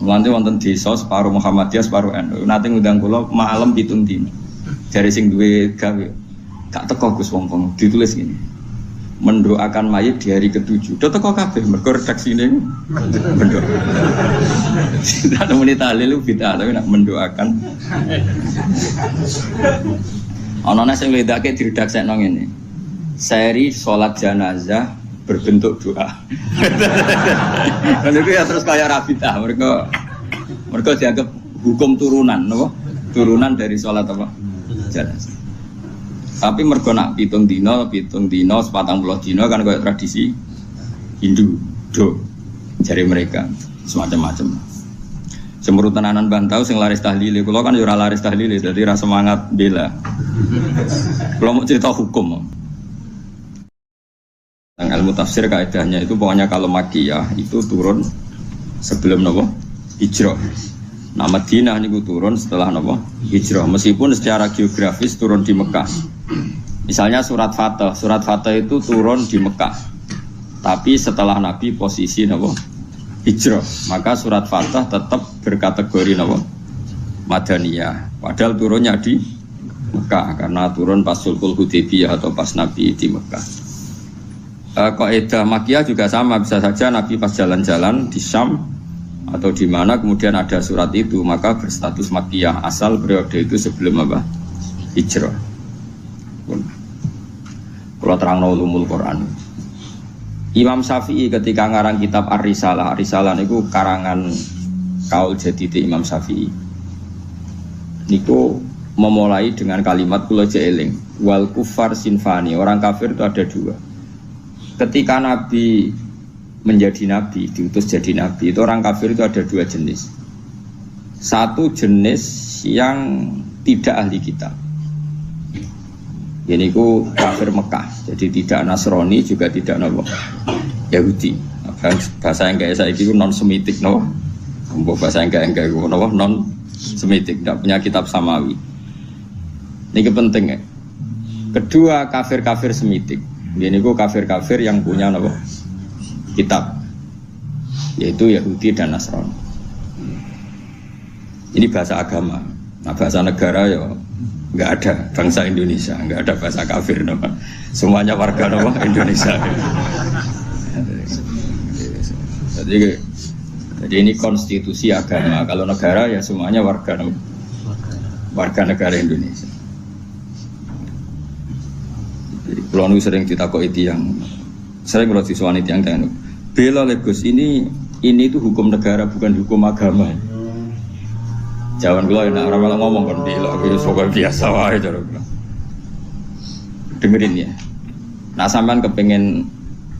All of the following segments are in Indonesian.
Mulane wonten desa separuh Muhammadiyah separuh NU. Nate ngundang kula malam 7 dina. Jare sing duwe gawe gak teko Gus wong-wong ditulis ngene. Mendoakan mayit di hari ke-7. Do teko kabeh mergo redaksine mendoa. Tidak ada menit tahlil bid'ah tapi nak mendoakan. Ana nek sing wedake diredaksekno ngene. Seri salat jenazah berbentuk doa. Kan itu ya terus kayak Rabidah mereka dianggap hukum turunan, no? Turunan dari sholat apa? Jenazah. Tapi mereka nak pitung dino, 40 dino kan kayak tradisi Hindu, do jari mereka semacam-macam. Semurut tenanan bantau sing laris tahlile, kalau kan ora laris tahlile, jadi rasa semangat bela. Kalau mau cerita hukum. Ilmu tafsir kaidahnya itu pokoknya kalau Makkiyah itu turun sebelum nopo hijrah. Nah Madinah niku turun setelah nopo hijrah. Meskipun secara geografis turun di Mekah. Misalnya surat Fatah itu turun di Mekah. Tapi setelah Nabi posisi nopo hijrah, maka surat Fatah tetap berkategori nopo Madaniyah. Padahal turunnya di Mekah karena turun pas Sulhul Hudaybiyah atau pas Nabi di Mekah. Kaidah Makkiyah juga sama, bisa saja Nabi pas jalan-jalan di Syam atau di mana kemudian ada surat itu maka berstatus Makkiyah asal periode itu sebelum apa? Hijrah. Kalau terang ulumul Quran. Imam Syafi'i ketika ngarang kitab Ar-Risalah itu karangan kaul jadid Imam Syafi'i. Niku memulai dengan kalimat kula jeeling wal kufar sinfani, orang kafir itu ada dua. Ketika Nabi menjadi Nabi, diutus jadi Nabi, itu orang kafir itu ada dua jenis. Satu jenis yang tidak ahli kitab. Ini ku kafir Mekah, jadi tidak Nasrani juga tidak Yahudi. Bahasa yang kayak saya itu non Semitik, bahasa yang kayak non Semitik, tidak punya kitab samawi. Ini penting ya. Kedua kafir Semitik. Ini ku kafir-kafir yang punya kitab, yaitu Yahudi dan Nasrani. Ini bahasa agama. Nah bahasa negara ya nggak ada, bangsa Indonesia nggak ada bahasa kafir, semuanya warga Indonesia. Jadi ini konstitusi agama. Kalau negara ya semuanya warga negara Indonesia. Kalau nu sering ditakoi tiang, sering kalau siswani tiang bela Legos ini itu hukum negara bukan hukum agama. Jangan kalau enak orang malah ngomong kan bela, itu soal biasa wae cara bilang. Dengerin ya. Nah sampean kepengen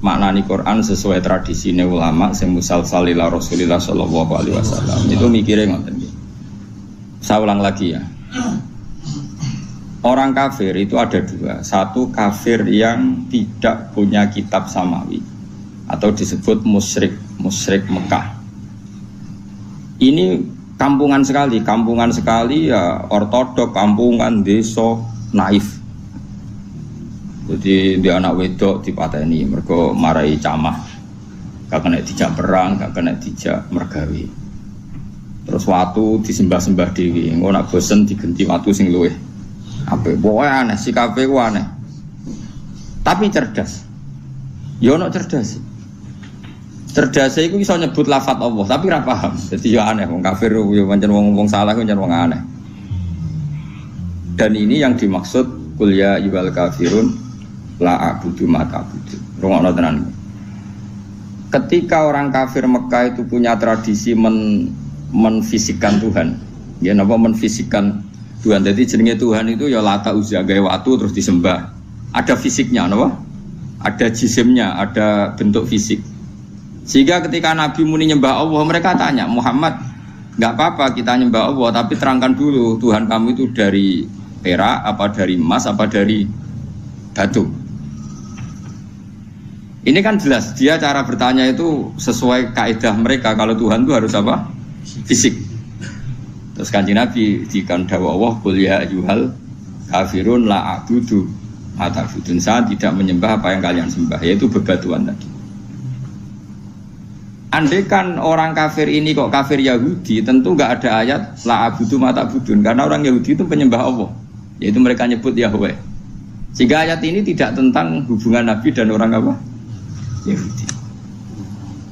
maknani Quran sesuai tradisi ulama sing musalsal ila Rasulillah sallallahu alaihi wasallam. Itu mikirnya ngoten iki. Saya ulang lagi ya. Orang kafir itu ada dua. Satu kafir yang tidak punya kitab samawi atau disebut musyrik Mekah. Ini kampungan sekali ya, ortodok, kampungan, desa, naif. Jadi dia anak wedok dipateni mergo marai camah. Gak kena dijak perang, gak kena dijak mergawe. Terus watu disembah-sembah dewi. Engko nak bosen digenti watu sing luwih apa? Pokoknya aneh, sikapnya itu aneh. Tapi cerdas. Ya ono cerdas. Cerdasnya itu bisa nyebut lafaz Allah, tapi ora paham. Jadi ya aneh, wong kafir ya pancen wong salah pancen wong aneh. Dan ini yang dimaksud qul ya ayyuhal kafirun la a'budu ma ta'budun. Rungokno tenan. Ketika orang kafir Mekah itu punya tradisi menfisikkan Tuhan. Ya napa menfisikkan Tuhan, jadi jenenge Tuhan itu ya Lata Uzza gawe watu terus disembah. Ada fisiknya, ada jisimnya, ada bentuk fisik. Sehingga ketika Nabi muni nyembah Allah, mereka tanya Muhammad, nggak apa-apa kita nyembah Allah, tapi terangkan dulu Tuhan kamu itu dari perak, apa dari emas, apa dari batu. Ini kan jelas dia cara bertanya itu sesuai kaidah mereka. Kalau Tuhan itu harus apa? Fisik. Terus Kanjeng Nabi dikan dawuh Allah qul ya ayyuhal kafirun la a'budu ma ta'budun, saya tidak menyembah apa yang kalian sembah, yaitu bebatuan tadi. Andai kan orang kafir ini kok kafir Yahudi, tentu nggak ada ayat la abudu mata budun, karena orang Yahudi itu penyembah Allah, yaitu mereka nyebut Yahweh. Sehingga ayat ini tidak tentang hubungan Nabi dan orang apa? Yahudi.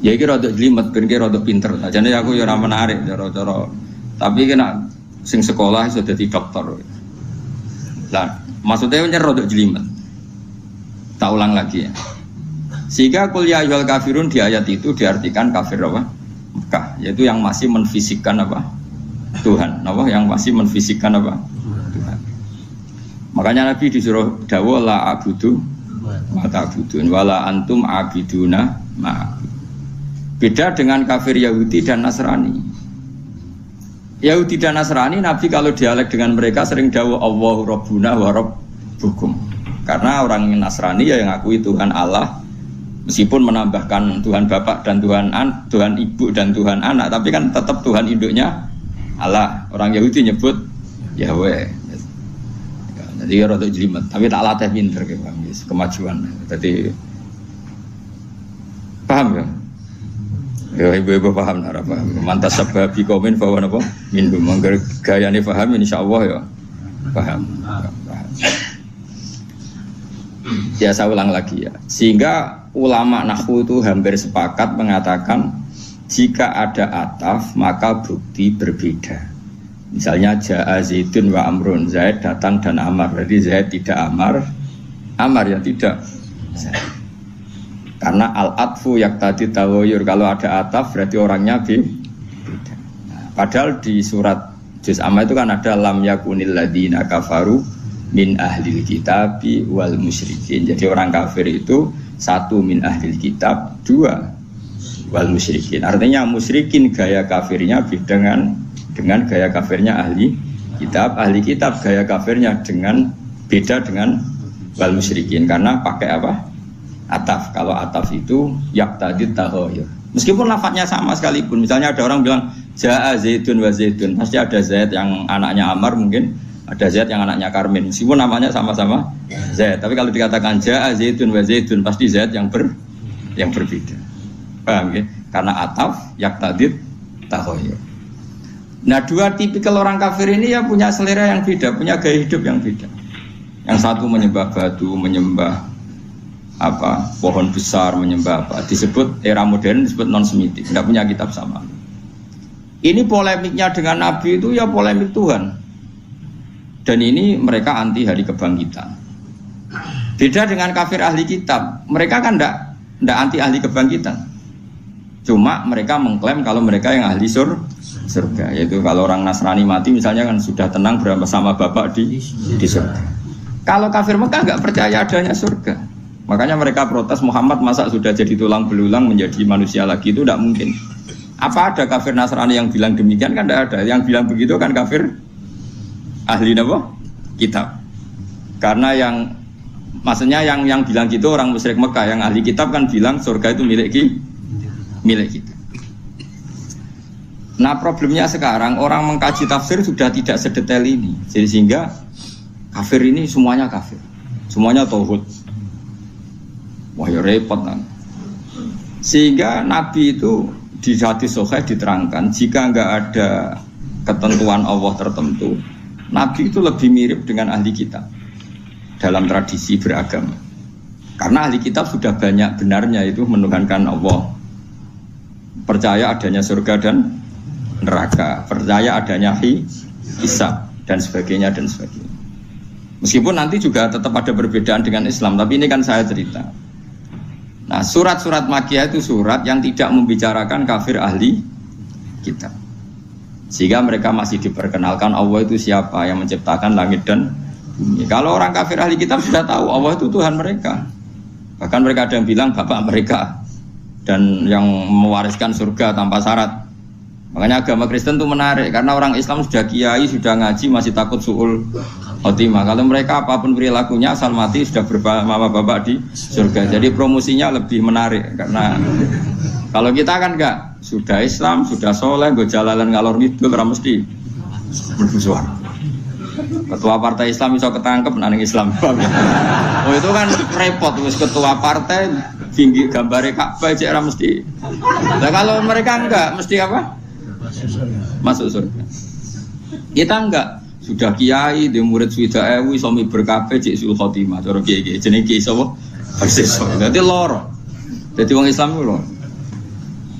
Ya iki rada jelimet, ben ki rada pinter. Ajane aku ya ora menarik cara-cara. Tapi kena sing sekolah iso dadi dokter. Lah, maksudnya rada jelimet. Tak ulang lagi ya. Sehingga kul ya ayyuhal kafirun di ayat itu diartikan kafir apa? Mekah, yaitu yang masih menfisikkan apa? Tuhan, apa? Yang masih menfisikkan apa? Tuhan. Makanya Nabi disuruh dawuh la abudu mata abudun wala antum abiduna ma. Beda dengan kafir Yahudi dan Nasrani. Yahudi dan Nasrani Nabi kalau dialek dengan mereka sering dawuh Allahu Rabbuna wa Rabbukum. Karena orang Nasrani ya yang ngakui Tuhan Allah, meskipun menambahkan Tuhan Bapak dan Tuhan Ibu dan Tuhan Anak, tapi kan tetap Tuhan induknya Allah. Orang Yahudi nyebut Yahweh. Jadi ya rada jelimet, tapi tak latih pinter kemajuan. Jadi paham ya? Ya ibu-ibu paham nara paham. Mantas sababi komen bahwa apa? Minum mangger gayane paham insyaallah ya. Paham. Ya saya ulang lagi ya. Sehingga ulama nahwu itu hampir sepakat mengatakan jika ada ataf maka bukti berbeda. Misalnya Ja'a Zaidun wa Amrun, Zaid datang dan Amar. Jadi Zaid tidak Amar, Amar ya tidak Zaid. Karena al-atfu yaktadi tawayyur, kalau ada ataf berarti orangnya beda. Nah, padahal di surat Juz Amma itu kan ada lam yakunil ladina kafaru min ahlil kitabi wal musyrikin. Jadi orang kafir itu satu min ahlil kitab, dua wal musyrikin. Artinya musyrikin gaya kafirnya beda dengan gaya kafirnya ahli kitab gaya kafirnya beda dengan wal musyrikin karena pakai apa? Ataf. Kalau ataf itu yaqtadi tahoyur. Meskipun lafadznya sama sekalipun, misalnya ada orang bilang Ja'a Zaidun wa Zaidun, pasti ada Zaid yang anaknya Amar, mungkin ada Zaid yang anaknya Karmin, meskipun namanya sama-sama Zaid. Tapi kalau dikatakan Ja'a Zaidun wa Zaidun, pasti Zaid yang berbeda. Paham ya? Karena ataf yaqtadi tahoyur. Nah, dua tipikal orang kafir ini ya punya selera yang beda, punya gaya hidup yang beda. Yang satu menyembah batu, menyembah pohon besar, menyembah disebut era modern disebut non-semitik, tidak punya kitab sama. Ini polemiknya dengan Nabi itu ya polemik Tuhan. Dan ini mereka anti hari kebangkitan. Beda dengan kafir ahli kitab, mereka kan tidak anti ahli kebangkitan. Cuma mereka mengklaim kalau mereka yang ahli surga, yaitu kalau orang Nasrani mati misalnya kan sudah tenang bersama Bapak di surga. Kalau kafir Mekah nggak percaya adanya surga, makanya mereka protes Muhammad masa sudah jadi tulang belulang menjadi manusia lagi, itu tidak mungkin. Apa ada kafir Nasrani yang bilang demikian? Kan tidak ada. Yang bilang begitu kan kafir ahli kitab. Karena maksudnya yang bilang gitu orang musyrik Mekah, yang ahli kitab kan bilang surga itu milik kita. Nah problemnya sekarang orang mengkaji tafsir sudah tidak sedetail ini, jadi sehingga kafir ini semuanya kafir, semuanya tauhid. Wah ya repot kan. Sehingga Nabi itu di hadis sahih diterangkan jika enggak ada ketentuan Allah tertentu, Nabi itu lebih mirip dengan ahli kitab dalam tradisi beragama. Karena ahli kitab sudah banyak benarnya itu menuhankan Allah, percaya adanya surga dan neraka, percaya adanya hisab dan sebagainya. Meskipun nanti juga tetap ada perbedaan dengan Islam, tapi ini kan saya cerita. Nah, surat-surat Makkiyah itu surat yang tidak membicarakan kafir ahli kitab. Sehingga mereka masih diperkenalkan Allah itu siapa yang menciptakan langit dan bumi. Kalau orang kafir ahli kitab sudah tahu Allah itu Tuhan mereka. Bahkan mereka ada yang bilang bapak mereka dan yang mewariskan surga tanpa syarat. Makanya agama Kristen itu menarik karena orang Islam sudah kiai, sudah ngaji masih takut su'ul khotimah. Kalau mereka apapun perilakunya asal mati sudah bersama bapak di surga. Jadi promosinya lebih menarik karena kalau kita kan enggak, sudah Islam, sudah soleh, gue jalalan ngalor ngidul ora mesti bermusuhan. Ketua partai Islam bisa ketangkep nang Islam. Oh itu kan repot, wis ketua partai pinggir gambare Ka'bah cek ora mesti. Nah kalau mereka enggak mesti apa? Masuk surga. Kita enggak, sudah kiai di murid swida ewu iso miber kabeh cek sul khotimah cara kiai jenenge kiai sapa? Persis. Dadi loro. Dadi wong Islam ku loro.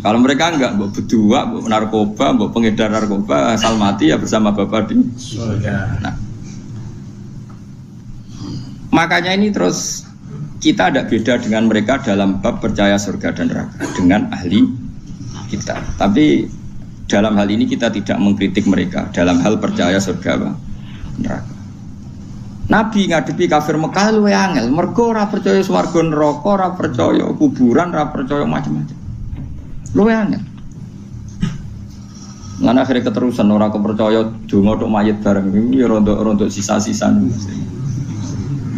Kalau mereka enggak, mbok berdua, mbok narkoba, mbok pengedar narkoba, asal mati ya bersama Bapak di surga. Nah, makanya ini terus kita ada beda dengan mereka dalam bab percaya surga dan neraka dengan ahli kita. Tapi dalam hal ini kita tidak mengkritik mereka dalam hal percaya surga dan neraka. Nabi ngadepi kafir Mekah luwih angel, mergo ora percaya swarga neraka, ora percaya kuburan, ora percaya macam-macam. Luwih angel. Lan akhirnya keterusan ora kepercaya donga tok mayit bareng iki ya rontok sisa-sisa.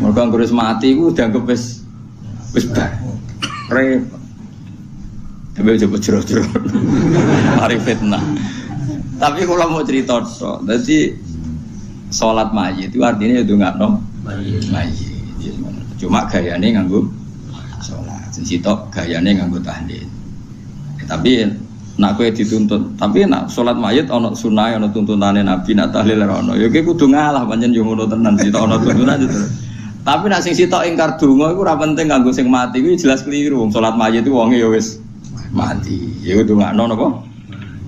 Mergo anggere mati iku dianggep wis bar. Repot. Tapi coba jero-jero. Mari fitnah. Tapi kalau mau cerita tok, dadi salat mayit itu artinya ya ndongakno mayit. Cuma gayane nganggo salat. Sitok gayane nganggo tahlil. Tapi nak kowe dituntut, tapi nak salat mayit ana sunah ana tuntunane Nabi nak tahlil ora ana. Ya kowe kudu ngalah pancen yo ngono tenan sitok ana tuntunan itu. Tapi nak sing sitok ingkar donga iku ora penting kanggo sing mati kuwi jelas keliru. Wong salat mayit itu wonge ya wis mati. Ya kudu ngakno napa?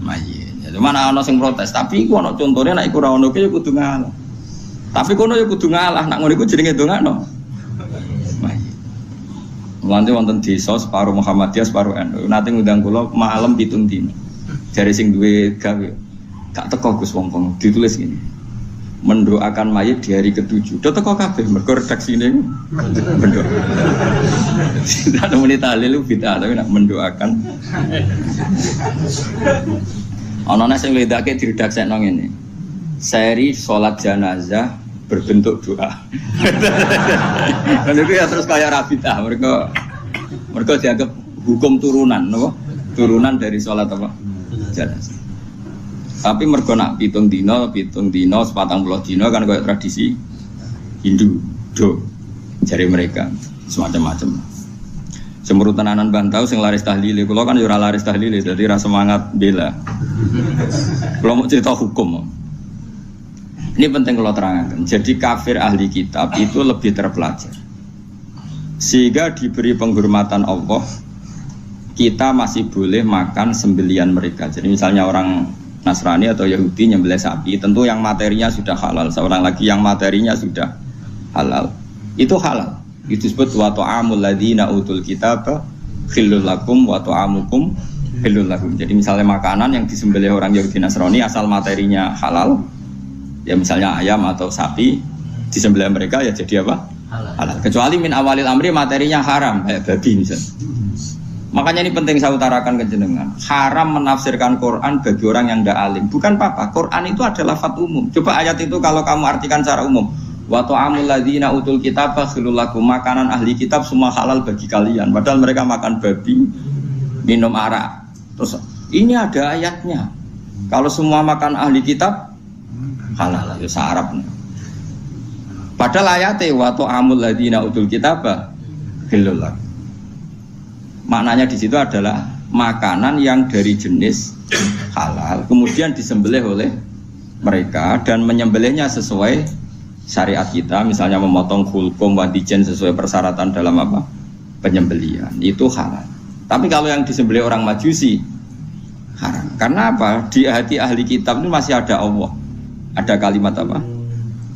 Mayit. Ya cuma ana sing protes, tapi iku ana contone nek iku ora ono ya kudu ngalah. Tapi kono ya kudu ngalah, nak ngono iku jenenge ndongakno. Mulane wonten desa separuh Muhammadiyah separuh NU. Nate ngundang kula malam 7 dina. Jare sing duwe gawe gak teko Gus wong ditulis ngene. Mendoakan mayit di hari ke-7. Do teko kabeh mergo redaksine mendoa. Tidak ada menit tahlil bid'ah tapi nak mendoakan. Ana nek sing wedake diredaksekno ngene. Seri salat jenazah berbentuk doa. Kan itu ya terus kayak rabitah mereka dianggap hukum turunan, no? Turunan dari sholat apa? Jenazah. Tapi mereka nak pitung dino, 40 dino kan kayak tradisi Hindu, do jari mereka semacam-macam. Semurut tenanan bantau sing laris tahlil, kalau kan ora laris tahlil, jadi rasa semangat bela. Kalau mau cerita hukum. Ini penting kalau terangkan. Jadi kafir ahli kitab itu lebih terpelajar. Sehingga diberi penghormatan Allah, kita masih boleh makan sembelian mereka. Jadi misalnya orang Nasrani atau Yahudi nyembelih sapi, tentu yang materinya sudah halal. Seorang lagi yang materinya sudah halal, itu halal. Itu disebut wa ta'amul ladzina utul kitaba khillul lakum wa ta'amukum khillul lakum. Jadi misalnya makanan yang disembelih orang Yahudi Nasrani asal materinya halal, ya misalnya ayam atau sapi disembelih mereka ya jadi apa? Halal. Kecuali min awalil amri materinya haram kayak babi misalnya. Makanya ini penting saya utarakan ke jenengan. Haram menafsirkan Quran bagi orang yang tidak alim. Bukan apa-apa. Quran itu adalah lafaz umum. Coba ayat itu kalau kamu artikan secara umum. Wa ta'amul ladzina utul kitaba khilul lakum. Makanan ahli kitab semua halal bagi kalian. Padahal mereka makan babi, minum arak. Terus ini ada ayatnya. Kalau semua makan ahli kitab halal ya Arab. Padahal ayate wa ta'amul ladzina utul kitaba khilul lakum. Maknanya di situ adalah makanan yang dari jenis halal kemudian disembelih oleh mereka dan menyembelihnya sesuai syariat kita, misalnya memotong hulkum wadijen sesuai persyaratan dalam apa? Penyembelihan. Itu halal. Tapi kalau yang disembelih orang Majusi haram. Karena apa? Di hati ahli kitab ini masih ada Allah. Ada kalimat apa?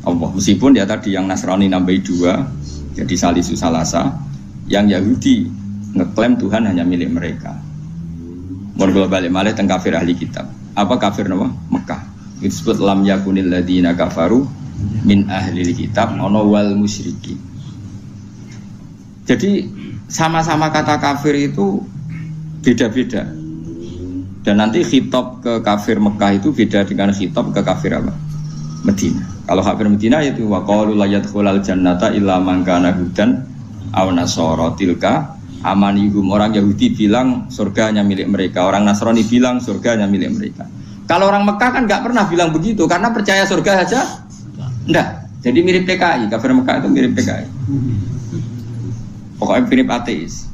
Allah. Meskipun dia tadi yang Nasrani nambahi 2 jadi salisu salasa, yang Yahudi ngeklaim Tuhan hanya milik mereka. Mergo balik malih teng kafir ahli kitab. Apa kafir nama? Mekah. Itu disebut lam yakunil ladzina kafaru min ahli kitab ana wal musyriki. Jadi sama-sama kata kafir itu beda-beda. Dan nanti khitab ke kafir Mekah itu beda dengan khitab ke kafir apa? Medina. Kalau kafir Medina itu wa qalu la yadkhulul jannata illa man kana hudan aw nasara tilka amanihum. Orang Yahudi bilang surganya milik mereka, orang Nasrani bilang surganya milik mereka. Kalau orang Mekah kan nggak pernah bilang begitu karena percaya surga saja enggak. Jadi mirip PKI, kafir Mekah itu mirip PKI. Pokoknya mirip ateis.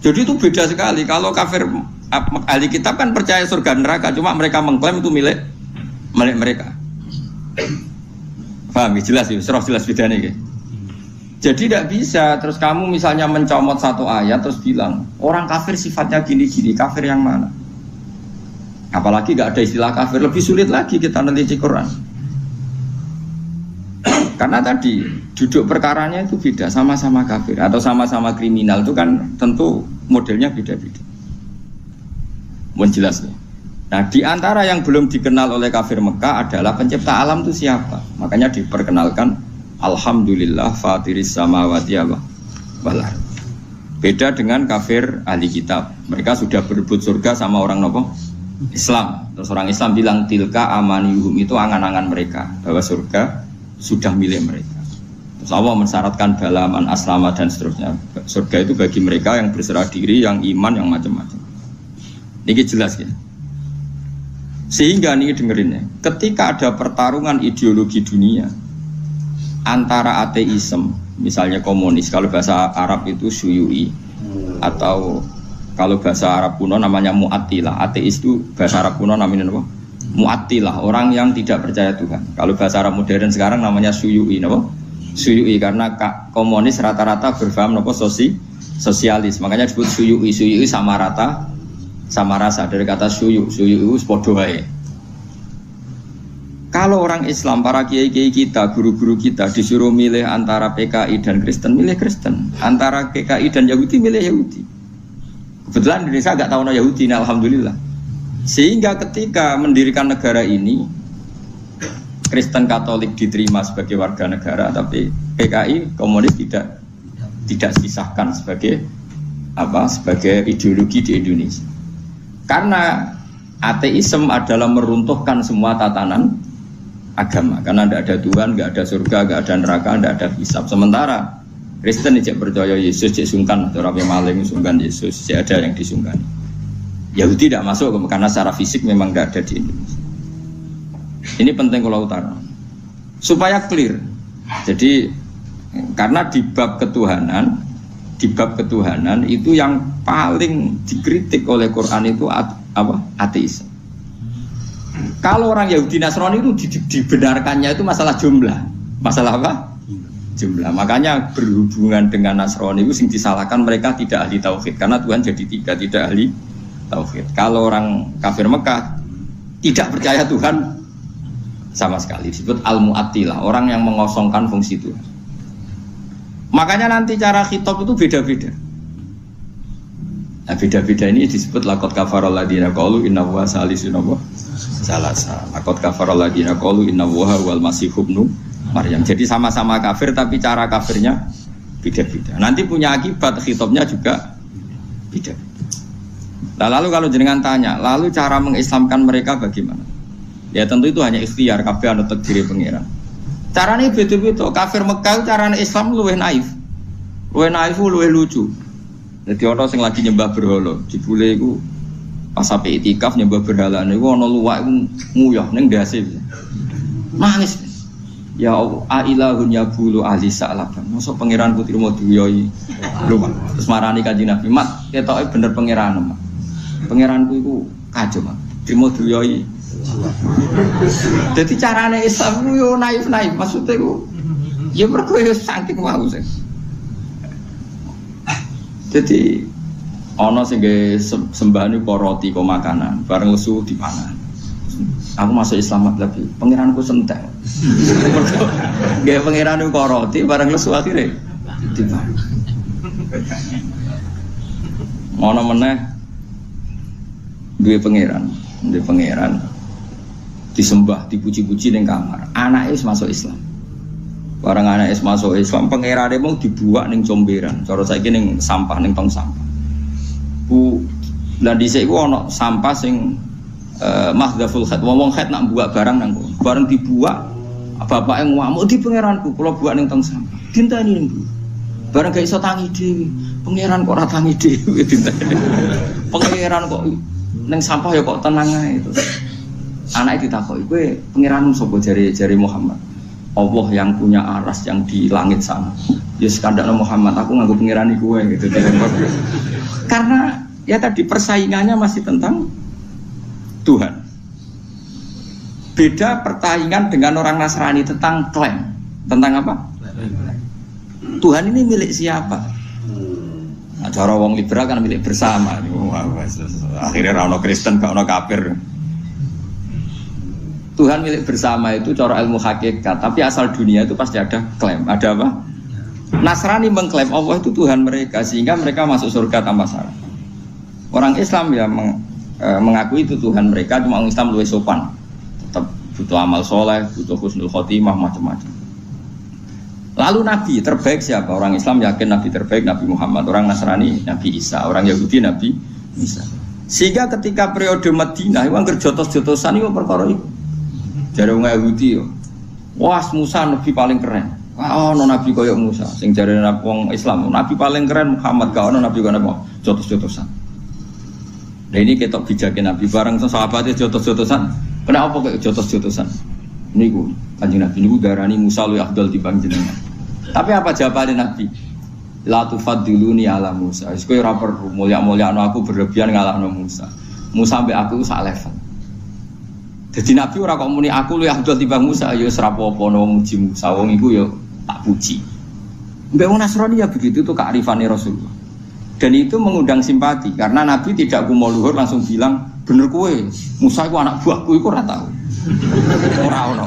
Jadi itu beda sekali. Kalau kafir ahli kitab kan percaya surga neraka, cuma mereka mengklaim itu milik mereka. Paham? Jelas ya, jelas bedanya gitu. Jadi tidak bisa terus kamu misalnya mencomot satu ayat terus bilang orang kafir sifatnya gini-gini, kafir yang mana? Apalagi gak ada istilah kafir, lebih sulit lagi kita neliti Quran. Karena tadi duduk perkaranya itu beda, sama-sama kafir atau sama-sama kriminal itu kan tentu modelnya beda-beda. Mohon jelas ya. Nah di antara yang belum dikenal oleh kafir Mekah adalah pencipta alam itu siapa. Makanya diperkenalkan Alhamdulillah fatiris samawati wal ardh. Beda dengan kafir ahli kitab. Mereka sudah berebut surga sama orang nopo Islam. Terus orang Islam bilang tilka amaniyuhum, itu angan-angan mereka bahwa surga sudah milik mereka. Terus Allah mensyaratkan balaman aslama dan seterusnya. Surga itu bagi mereka yang berserah diri, yang iman, yang macam-macam. Ini jelas ya. Sehingga ini dengerin ya, ketika ada pertarungan ideologi dunia antara ateisme, misalnya komunis, kalau bahasa Arab itu syuyu'i, atau kalau bahasa Arab kuno namanya mu'attilah. Ateis itu bahasa Arab kuno namanya apa? Mu'attilah, orang yang tidak percaya Tuhan. Kalau bahasa Arab modern sekarang namanya syuyu'i, apa? Syuyu'i, karena komunis rata-rata berfaham apa? Sosialis. Makanya disebut syuyu'i. Syuyu'i sama rata, sama rasa, dari kata syuyu. Syuyu'i sepodo wae. Kalau orang Islam, para kiai-kiai kita, guru-guru kita disuruh milih antara PKI dan Kristen, milih Kristen. Antara PKI dan Yahudi, milih Yahudi. Kebetulan Indonesia agak tahu Yahudi, nah alhamdulillah. Sehingga ketika mendirikan negara ini, Kristen Katolik diterima sebagai warga negara, tapi PKI komunis tidak disisahkan sebagai sebagai ideologi di Indonesia. Karena ateisme adalah meruntuhkan semua tatanan agama, karena tidak ada Tuhan, tidak ada surga, tidak ada neraka, tidak ada hisab. Sementara Kristen tidak percaya Yesus, cek sungkan, orang yang maling sungkan Yesus, cek ada yang disungkani. Yahudi tidak masuk karena secara fisik memang tidak ada di Indonesia. Ini penting kalau utara supaya clear. Jadi karena di bab ketuhanan itu yang paling dikritik oleh Quran itu ateis. Kalau orang Yahudi Nasrani itu dibenarkannya itu masalah jumlah. Masalah apa? Jumlah. Makanya berhubungan dengan Nasrani itu sing disalahkan mereka tidak ahli tauhid, karena Tuhan jadi tiga, tidak ahli tauhid. Kalau orang kafir Mekah tidak percaya Tuhan sama sekali, disebut al-mu'attilah, orang yang mengosongkan fungsi Tuhan. Makanya nanti cara khitab itu beda-beda. Nah, beda-beda ini disebut laqad kafaral ladina qalu innahu salisun salasa. Laqad kafaral ladina qalu innahu wal masih ibnu Maryam. Jadi sama-sama kafir tapi cara kafirnya beda-beda. Nanti punya akibat khitabnya juga beda. Nah, lalu kalau jenengan tanya, lalu cara mengislamkan mereka bagaimana? Ya tentu itu hanya ikhtiar, kabeh ana takdire pangeran. Carane beda-beda. Kafir Mekah carane Islam luwih naif. Luwih lucu. Jadi ana sing lagi nyembah berhala, jebule iku pas sampai itikaf nyembah berhala niku ana luwak nguyah ning ndase. Nangis. Ya ilahun ya bulu ahli sa'laban. Mosok pangeran putri mau duyoi rumah. Terus marani Kanjeng Nabi, "Mat, ketoke bener pangeran, Mat. Pangeranku iku kacau, Mat. Trimo duyoi." Jadi carane Islam ku yo naif-naif, maksudnya ku ya mergo yo saking mau sih. Jadi ana sing sembah niku roti kok makanan, bareng lesu dipangan. Aku masuk Islam lagi, pangeranku sentek. Gaya pangeran itu roti, barang lesu akhirnya dipangan. Mana meneh dua pangeran disembah, dipuji-puji ning kamar. Anake masuk Islam. Barang anake masuk Islam, pangerane mau dibuak ning comberan. Cara saiki ning sampah, ning tong sampah. Lah dhisik iku ana sampah sing mahdhaful khat, wong khat nak buak barang nang kono. Bareng dibuak, bapake ngamuk di pangeranku, kula buak ning tong sampah. Dinteni ning Bu. Bareng gak iso tangi dhewe. Pangeran kok ora tangi dhewe dinteni. Pangeran kok ning sampah ya kok tenang ae itu. Anake ditakoki, "Kowe pangeranmu sapa?" jari Muhammad. Allah yang punya aras yang di langit sana. Ya sekandakno Muhammad, aku nganggo pangeran iku kowe gitu. Karena ya tadi persaingannya masih tentang Tuhan. Beda persaingan dengan orang Nasrani tentang klaim. Tentang apa? Tuhan ini milik siapa? Nah, cara wong liberal kan milik bersama. Akhirnya rano Kristen, gak ono kafir. Tuhan milik bersama itu cara ilmu hakikat, tapi asal dunia itu pasti ada klaim. Ada apa? Nasrani mengklaim Allah itu Tuhan mereka, sehingga mereka masuk surga tanpa syarat. Orang Islam ya mengakui itu Tuhan mereka, cuma orang Islam lebih sopan. Tetap butuh amal soleh, butuh husnul khotimah, macam-macam. Lalu Nabi terbaik siapa? Orang Islam yakin Nabi terbaik Nabi Muhammad, orang Nasrani Nabi Isa, orang Yahudi Nabi Isa. Sehingga ketika periode Madinah, itu anggar jotos-jotosan itu perkara itu. Jare wong Yahudi yo. Wah, Musa nabi paling keren. Wah, ono nabi koyo Musa. Sing jare wong Islam, nabi paling keren Muhammad, gak ono nabi koyo apa? Jotos-jotosan. Nah ini ketok bijakin nabi bareng sahabatnya jotos-jotosan. Kenapa kok jotos-jotosan? Niku Kanjeng Nabi niku darani Musa luwih afdal timbang jenengan. Tapi apa jawabannya Nabi? La tufaddiluni ala Musa. Wis kowe ora perlu mulya-mulyakno aku berlebihan ngalahno Musa. Musa mbek aku sak level. Jadi Nabi ora kok muni aku luwih afdal timbang Musa, ya wis ra apa-apa no muji Musa, wong iku ya tak puji. Mbek wong Nasrani ya begitu itu kearifane Rasulullah. Dan itu mengundang simpati karena Nabi tidak kumo luhur langsung bilang bener kowe, Musa iku anak buahku iku ora tau. Ora ono.